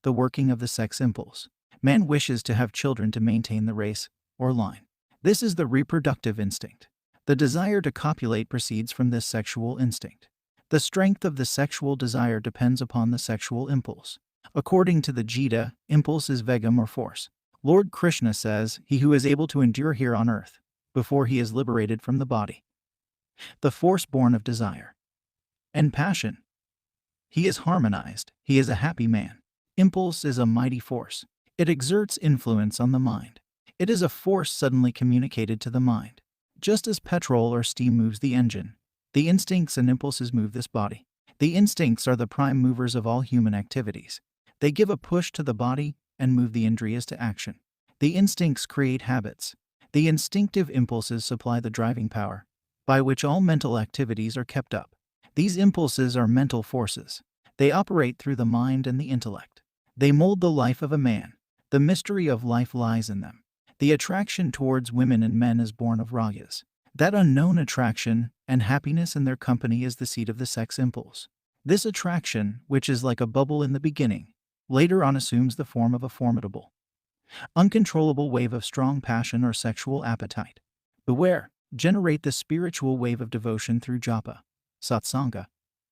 the working of the sex impulse. Man wishes to have children to maintain the race, or line. This is the reproductive instinct. The desire to copulate proceeds from this sexual instinct. The strength of the sexual desire depends upon the sexual impulse. According to the Gita, impulse is vegam or force. Lord Krishna says, he who is able to endure here on earth, before he is liberated from the body. The force born of desire and passion. He is harmonized, he is a happy man. Impulse is a mighty force. It exerts influence on the mind. It is a force suddenly communicated to the mind. Just as petrol or steam moves the engine, the instincts and impulses move this body. The instincts are the prime movers of all human activities. They give a push to the body and move the indriyas to action. The instincts create habits. The instinctive impulses supply the driving power, by which all mental activities are kept up. These impulses are mental forces. They operate through the mind and the intellect. They mold the life of a man. The mystery of life lies in them. The attraction towards women and men is born of ragas. That unknown attraction and happiness in their company is the seed of the sex impulse. This attraction, which is like a bubble in the beginning, later on assumes the form of a formidable, uncontrollable wave of strong passion or sexual appetite. Beware, generate the spiritual wave of devotion through japa, satsanga,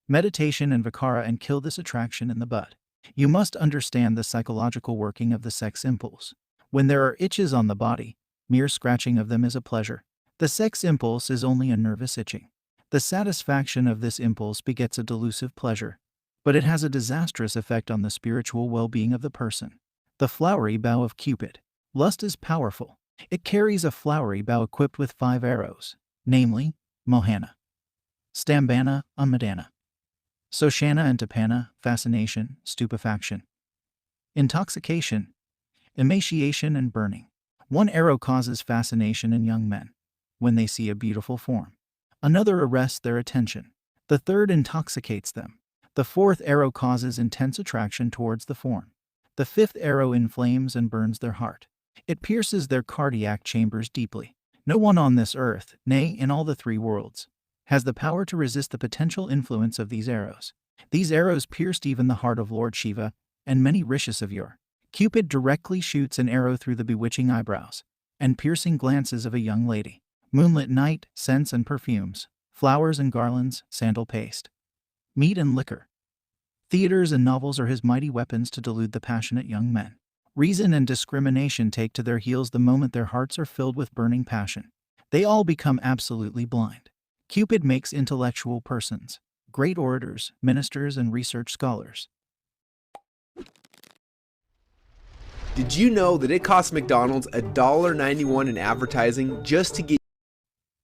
meditation and vikara and kill this attraction in the bud. You must understand the psychological working of the sex impulse. When there are itches on the body, mere scratching of them is a pleasure. The sex impulse is only a nervous itching. The satisfaction of this impulse begets a delusive pleasure, but it has a disastrous effect on the spiritual well-being of the person. The flowery bow of Cupid. Lust is powerful. It carries a flowery bow equipped with 5 arrows, namely, Mohana, Stambhana, Unmadana, Soshana and Tapana, fascination, stupefaction, intoxication, emaciation and burning. 1 arrow causes fascination in young men when they see a beautiful form. Another arrests their attention. The 3rd intoxicates them. The 4th arrow causes intense attraction towards the form. The 5th arrow inflames and burns their heart. It pierces their cardiac chambers deeply. No one on this earth, nay, in all the 3 worlds, has the power to resist the potential influence of these arrows. These arrows pierced even the heart of Lord Shiva and many rishis of yore. Cupid directly shoots an arrow through the bewitching eyebrows and piercing glances of a young lady. Moonlit night, scents and perfumes, flowers and garlands, sandal paste, meat and liquor. Theaters and novels are his mighty weapons to delude the passionate young men. Reason and discrimination take to their heels the moment their hearts are filled with burning passion. They all become absolutely blind. Cupid makes intellectual persons, great orators, ministers, and research scholars. Did you know that it costs McDonald's $1.91 in advertising just to get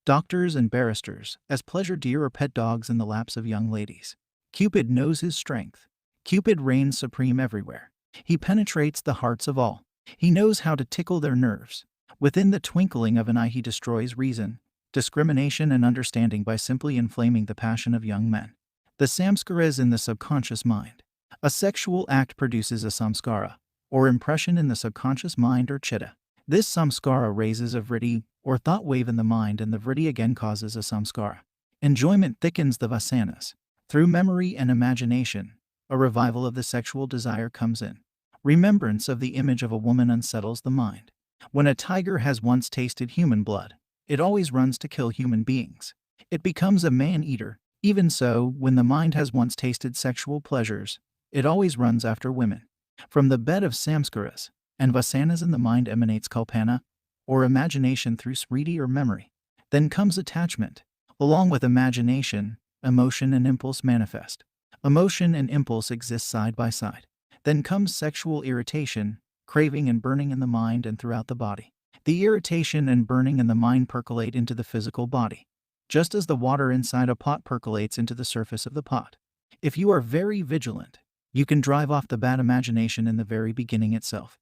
Doctors and barristers, as pleasure deer or pet dogs in the laps of young ladies. Cupid knows his strength. Cupid reigns supreme everywhere. He penetrates the hearts of all. He knows how to tickle their nerves. Within the twinkling of an eye he destroys reason, discrimination and understanding by simply inflaming the passion of young men. The samskaras in the subconscious mind. A sexual act produces a samskara, or impression in the subconscious mind or chitta. This samskara raises a vritti, or thought wave in the mind, and the vritti again causes a samskara. Enjoyment thickens the vasanas. Through memory and imagination, a revival of the sexual desire comes in. Remembrance of the image of a woman unsettles the mind. When a tiger has once tasted human blood, it always runs to kill human beings. It becomes a man-eater. Even so, when the mind has once tasted sexual pleasures, it always runs after women. From the bed of samskaras and vasanas in the mind emanates kalpana, or imagination through smriti or memory. Then comes attachment. Along with imagination, emotion and impulse manifest. Emotion and impulse exist side by side. Then comes sexual irritation, craving and burning in the mind and throughout the body. The irritation and burning in the mind percolate into the physical body, just as the water inside a pot percolates into the surface of the pot. If you are very vigilant, you can drive off the bad imagination in the very beginning itself,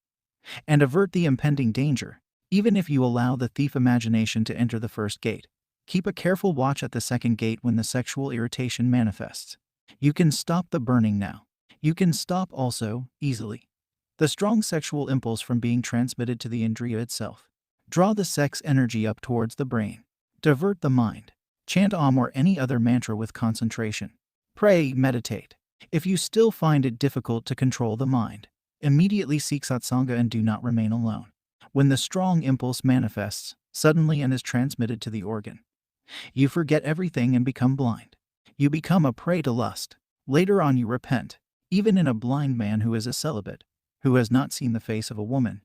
and avert the impending danger, even if you allow the thief imagination to enter the first gate. Keep a careful watch at the second gate when the sexual irritation manifests. You can stop the burning now. You can stop also, easily, the strong sexual impulse from being transmitted to the indriya itself. Draw the sex energy up towards the brain. Divert the mind. Chant Om or any other mantra with concentration. Pray, meditate. If you still find it difficult to control the mind, Immediately seek satsanga and do not remain alone. When the strong impulse manifests suddenly and is transmitted to the organ, you forget everything and become blind. You become a prey to lust. Later on you repent, even in a blind man who is a celibate, who has not seen the face of a woman.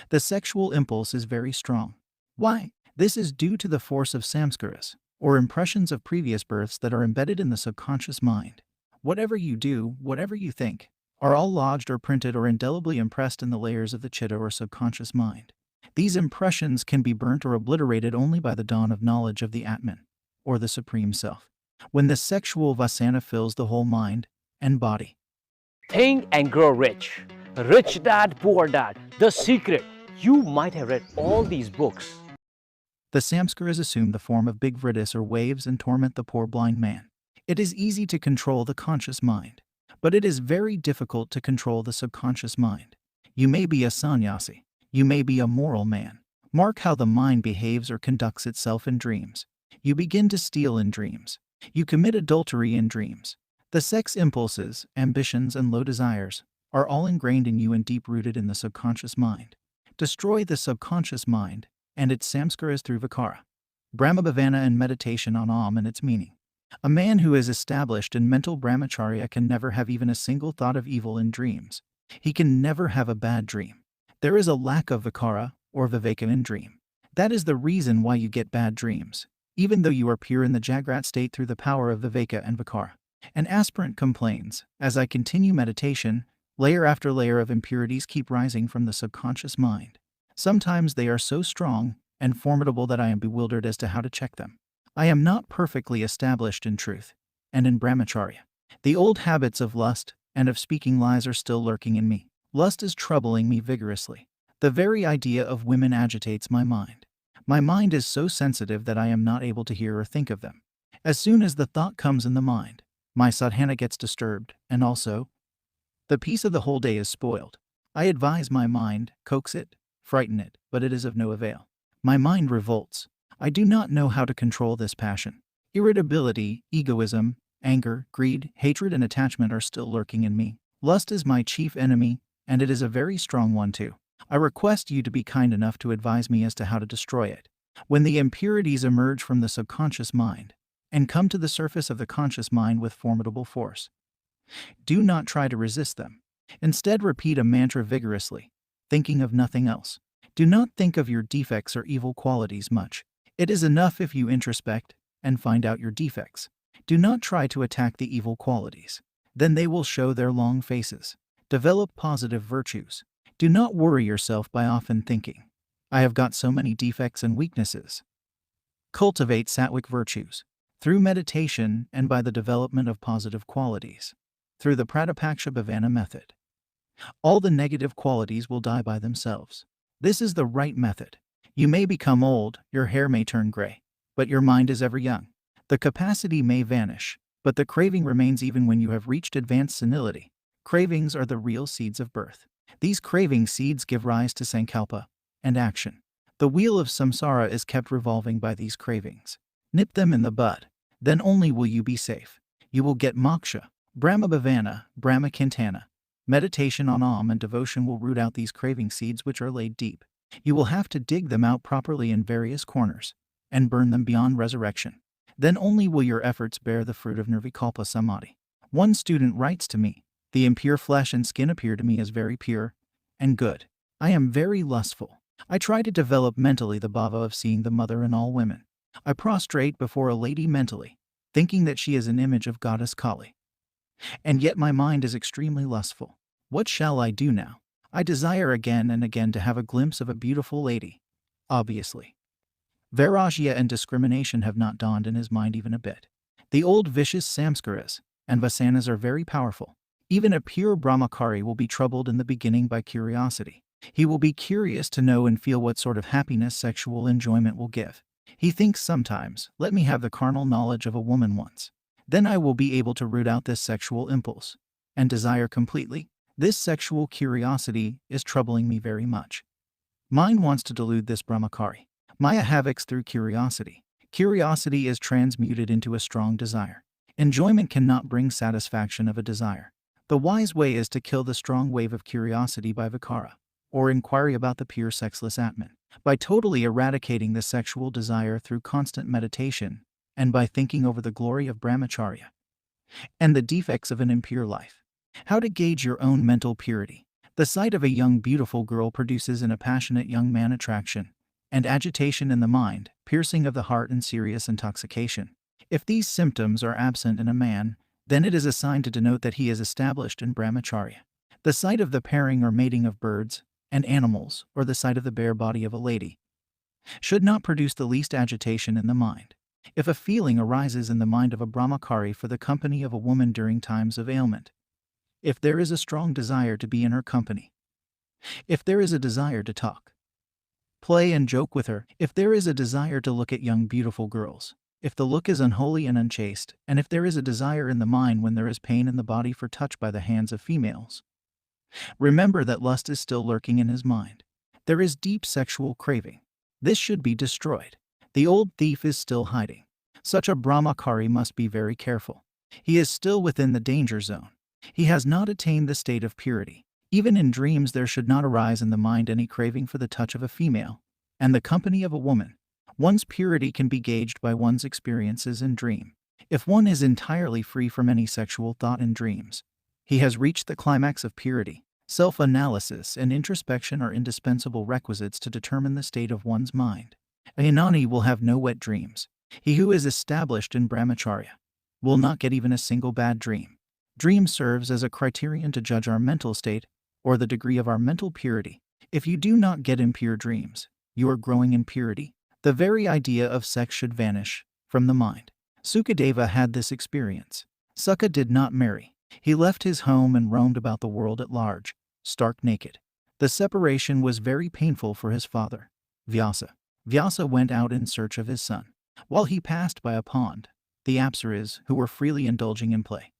The sexual impulse is very strong. Why? This is due to the force of samskaras, or impressions of previous births that are embedded in the subconscious mind. Whatever you do, whatever you think, are all lodged or printed or indelibly impressed in the layers of the chitta or subconscious mind. These impressions can be burnt or obliterated only by the dawn of knowledge of the Atman, or the Supreme Self, when the sexual vasana fills the whole mind and body. Think and Grow Rich. Rich Dad, Poor Dad. The Secret. You might have read all these books. The samskaras assume the form of big vriddis or waves and torment the poor blind man. It is easy to control the conscious mind, but it is very difficult to control the subconscious mind. You may be a sannyasi. You may be a moral man. Mark how the mind behaves or conducts itself in dreams. You begin to steal in dreams. You commit adultery in dreams. The sex impulses, ambitions, and low desires are all ingrained in you and deep-rooted in the subconscious mind. Destroy the subconscious mind and its samskaras through vikara, brahmabhavana, and meditation on Om and its meaning. A man who is established in mental brahmacharya can never have even a single thought of evil in dreams. He can never have a bad dream. There is a lack of vikara or viveka in dream. That is the reason why you get bad dreams, even though you are pure in the Jagrat state through the power of viveka and vikara. An aspirant complains, as I continue meditation, layer after layer of impurities keep rising from the subconscious mind. Sometimes they are so strong and formidable that I am bewildered as to how to check them. I am not perfectly established in truth and in brahmacharya. The old habits of lust and of speaking lies are still lurking in me. Lust is troubling me vigorously. The very idea of women agitates my mind. My mind is so sensitive that I am not able to hear or think of them. As soon as the thought comes in the mind, my sadhana gets disturbed, and also, the peace of the whole day is spoiled. I advise my mind, coax it, frighten it, but it is of no avail. My mind revolts. I do not know how to control this passion. Irritability, egoism, anger, greed, hatred, and attachment are still lurking in me. Lust is my chief enemy, and it is a very strong one too. I request you to be kind enough to advise me as to how to destroy it. When the impurities emerge from the subconscious mind and come to the surface of the conscious mind with formidable force, do not try to resist them. Instead, repeat a mantra vigorously, thinking of nothing else. Do not think of your defects or evil qualities much. It is enough if you introspect and find out your defects. Do not try to attack the evil qualities. Then they will show their long faces. Develop positive virtues. Do not worry yourself by often thinking, I have got so many defects and weaknesses. Cultivate sattvic virtues through meditation and by the development of positive qualities, through the pratipaksha bhavana method. All the negative qualities will die by themselves. This is the right method. You may become old, your hair may turn gray, but your mind is ever young. The capacity may vanish, but the craving remains even when you have reached advanced senility. Cravings are the real seeds of birth. These craving seeds give rise to sankalpa and action. The wheel of samsara is kept revolving by these cravings. Nip them in the bud. Then only will you be safe. You will get moksha, brahmabhavana, brahmachintana. Meditation on Om and devotion will root out these craving seeds which are laid deep. You will have to dig them out properly in various corners and burn them beyond resurrection. Then only will your efforts bear the fruit of nirvikalpa samadhi. One student writes to me, the impure flesh and skin appear to me as very pure and good. I am very lustful. I try to develop mentally the bhava of seeing the mother in all women. I prostrate before a lady mentally, thinking that she is an image of goddess Kali. And yet my mind is extremely lustful. What shall I do now? I desire again and again to have a glimpse of a beautiful lady. Obviously, vairagya and discrimination have not dawned in his mind even a bit. The old vicious samskaras and vasanas are very powerful. Even a pure brahmachari will be troubled in the beginning by curiosity. He will be curious to know and feel what sort of happiness sexual enjoyment will give. He thinks sometimes, let me have the carnal knowledge of a woman once. Then I will be able to root out this sexual impulse and desire completely. This sexual curiosity is troubling me very much. Mind wants to delude this brahmachari. Maya havocs through curiosity. Curiosity is transmuted into a strong desire. Enjoyment cannot bring satisfaction of a desire. The wise way is to kill the strong wave of curiosity by vikara, or inquiry about the pure sexless Atman, by totally eradicating the sexual desire through constant meditation, and by thinking over the glory of brahmacharya and the defects of an impure life. How to gauge your own mental purity. The sight of a young beautiful girl produces in a passionate young man attraction and agitation in the mind, piercing of the heart and serious intoxication. If these symptoms are absent in a man, then it is a sign to denote that he is established in brahmacharya. The sight of the pairing or mating of birds and animals, or the sight of the bare body of a lady, should not produce the least agitation in the mind. If a feeling arises in the mind of a brahmachari for the company of a woman during times of ailment, if there is a strong desire to be in her company, if there is a desire to talk, play and joke with her, if there is a desire to look at young beautiful girls, if the look is unholy and unchaste, and if there is a desire in the mind when there is pain in the body for touch by the hands of females, remember that lust is still lurking in his mind. There is deep sexual craving. This should be destroyed. The old thief is still hiding. Such a brahmachari must be very careful. He is still within the danger zone. He has not attained the state of purity. Even in dreams there should not arise in the mind any craving for the touch of a female and the company of a woman. One's purity can be gauged by one's experiences in dream. If one is entirely free from any sexual thought in dreams, he has reached the climax of purity. Self-analysis and introspection are indispensable requisites to determine the state of one's mind. A Jnani will have no wet dreams. He who is established in brahmacharya will not get even a single bad dream. Dream serves as a criterion to judge our mental state or the degree of our mental purity. If you do not get impure dreams, you are growing in purity. The very idea of sex should vanish from the mind. Sukadeva had this experience. Sukha did not marry. He left his home and roamed about the world at large, stark naked. The separation was very painful for his father, Vyasa. Vyasa went out in search of his son. While he passed by a pond, the apsaras, who were freely indulging in play,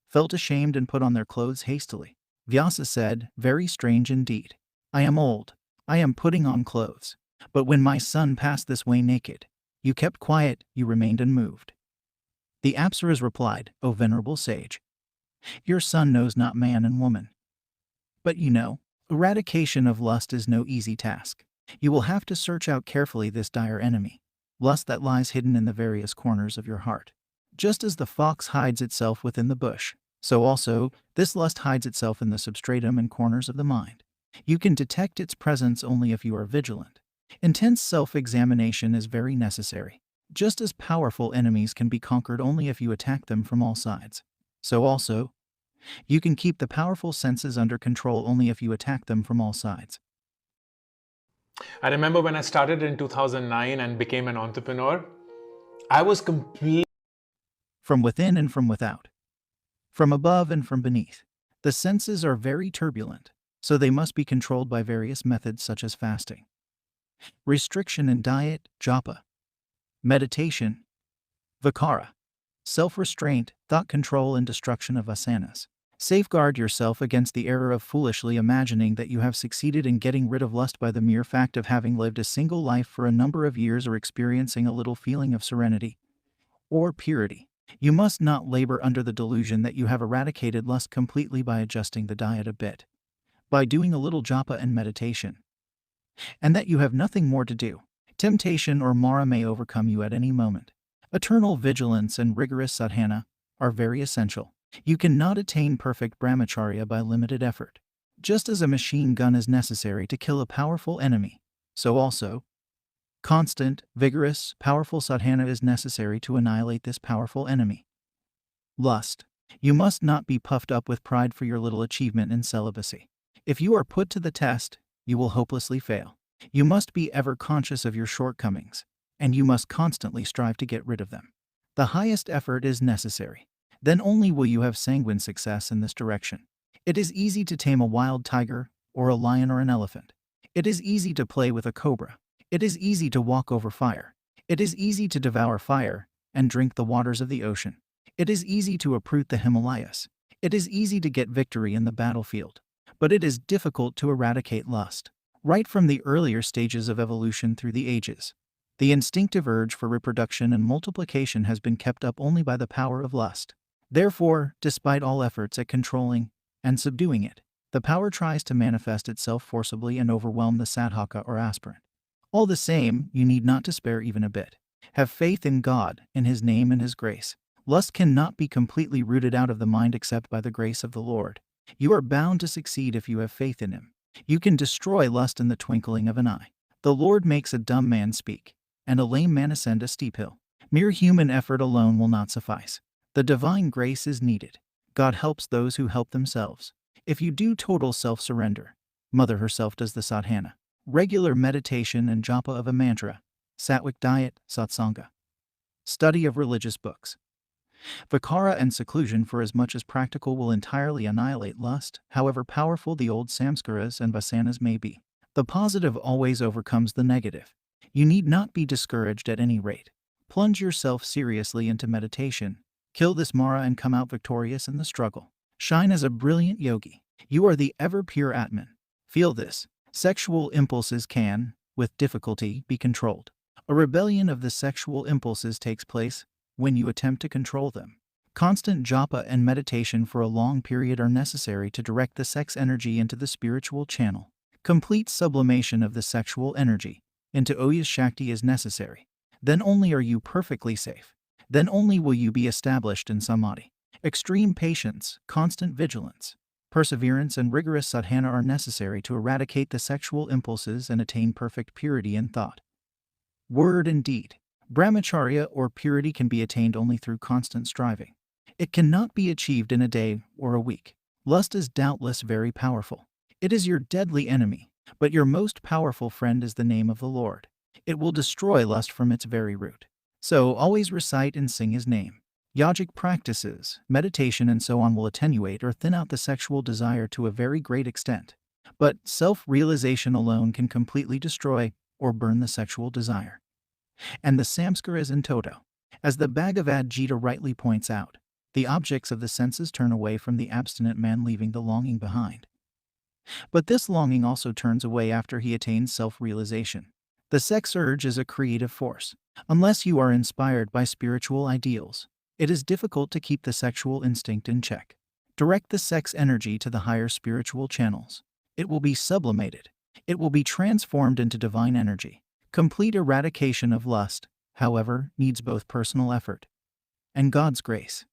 felt ashamed and put on their clothes hastily. Vyasa said, "Very strange indeed. I am old. I am putting on clothes. But when my son passed this way naked, you kept quiet, you remained unmoved." The apsaras replied, "O venerable sage, your son knows not man and woman. But you know, eradication of lust is no easy task. You will have to search out carefully this dire enemy, lust that lies hidden in the various corners of your heart. Just as the fox hides itself within the bush, so also this lust hides itself in the substratum and corners of the mind. You can detect its presence only if you are vigilant. Intense self-examination is very necessary. Just as powerful enemies can be conquered only if you attack them from all sides, so also you can keep the powerful senses under control only if you attack them from all sides. I remember when I started in 2009 and became an entrepreneur, I was completely From within and from without, from above and from beneath. The senses are very turbulent, so they must be controlled by various methods such as fasting, restriction in diet, japa, meditation, vikara, self-restraint, thought control, and destruction of asanas. Safeguard yourself against the error of foolishly imagining that you have succeeded in getting rid of lust by the mere fact of having lived a single life for a number of years or experiencing a little feeling of serenity or purity. You must not labor under the delusion that you have eradicated lust completely by adjusting the diet a bit, by doing a little japa and meditation, and that you have nothing more to do. Temptation or mara may overcome you at any moment. Eternal vigilance and rigorous sadhana are very essential. You cannot attain perfect brahmacharya by limited effort. Just as a machine gun is necessary to kill a powerful enemy, so also constant, vigorous, powerful sadhana is necessary to annihilate this powerful enemy, lust. You must not be puffed up with pride for your little achievement in celibacy. If you are put to the test, you will hopelessly fail. You must be ever conscious of your shortcomings, and you must constantly strive to get rid of them. The highest effort is necessary. Then only will you have sanguine success in this direction. It is easy to tame a wild tiger, or a lion or an elephant. It is easy to play with a cobra. It is easy to walk over fire. It is easy to devour fire and drink the waters of the ocean. It is easy to uproot the Himalayas. It is easy to get victory in the battlefield. But it is difficult to eradicate lust. Right from the earlier stages of evolution through the ages, the instinctive urge for reproduction and multiplication has been kept up only by the power of lust. Therefore, despite all efforts at controlling and subduing it. The power tries to manifest itself forcibly and overwhelm the sadhaka or aspirant. All the same, you need not despair even a bit. Have faith in God, in His name and His grace. Lust cannot be completely rooted out of the mind except by the grace of the Lord. You are bound to succeed if you have faith in Him. You can destroy lust in the twinkling of an eye. The Lord makes a dumb man speak, and a lame man ascend a steep hill. Mere human effort alone will not suffice. The divine grace is needed. God helps those who help themselves. If you do total self-surrender, Mother herself does the sadhana. Regular meditation and japa of a mantra, sattvic diet, satsanga. Study of religious books. Vikara and seclusion for as much as practical will entirely annihilate lust, however powerful the old samskaras and vasanas may be. The positive always overcomes the negative. You need not be discouraged at any rate. Plunge yourself seriously into meditation. Kill this Mara and come out victorious in the struggle. Shine as a brilliant yogi. You are the ever-pure Atman. Feel this. Sexual impulses can, with difficulty, be controlled. A rebellion of the sexual impulses takes place when you attempt to control them. Constant japa and meditation for a long period are necessary to direct the sex energy into the spiritual channel. Complete sublimation of the sexual energy into Oyas Shakti is necessary. Then only are you perfectly safe. Then only will you be established in samadhi. Extreme patience, constant vigilance, perseverance, and rigorous sadhana are necessary to eradicate the sexual impulses and attain perfect purity in thought, word, and deed. Brahmacharya or purity can be attained only through constant striving. It cannot be achieved in a day or a week. Lust is doubtless very powerful. It is your deadly enemy, but your most powerful friend is the name of the Lord. It will destroy lust from its very root. So always recite and sing His name. Yogic practices, meditation, and so on will attenuate or thin out the sexual desire to a very great extent. But self-realization alone can completely destroy or burn the sexual desire. And the samskaras in toto. As the Bhagavad Gita rightly points out, the objects of the senses turn away from the abstinent man, leaving the longing behind. But this longing also turns away after he attains self-realization. The sex urge is a creative force. Unless you are inspired by spiritual ideals, it is difficult to keep the sexual instinct in check. Direct the sex energy to the higher spiritual channels. It will be sublimated. It will be transformed into divine energy. Complete eradication of lust, however, needs both personal effort and God's grace.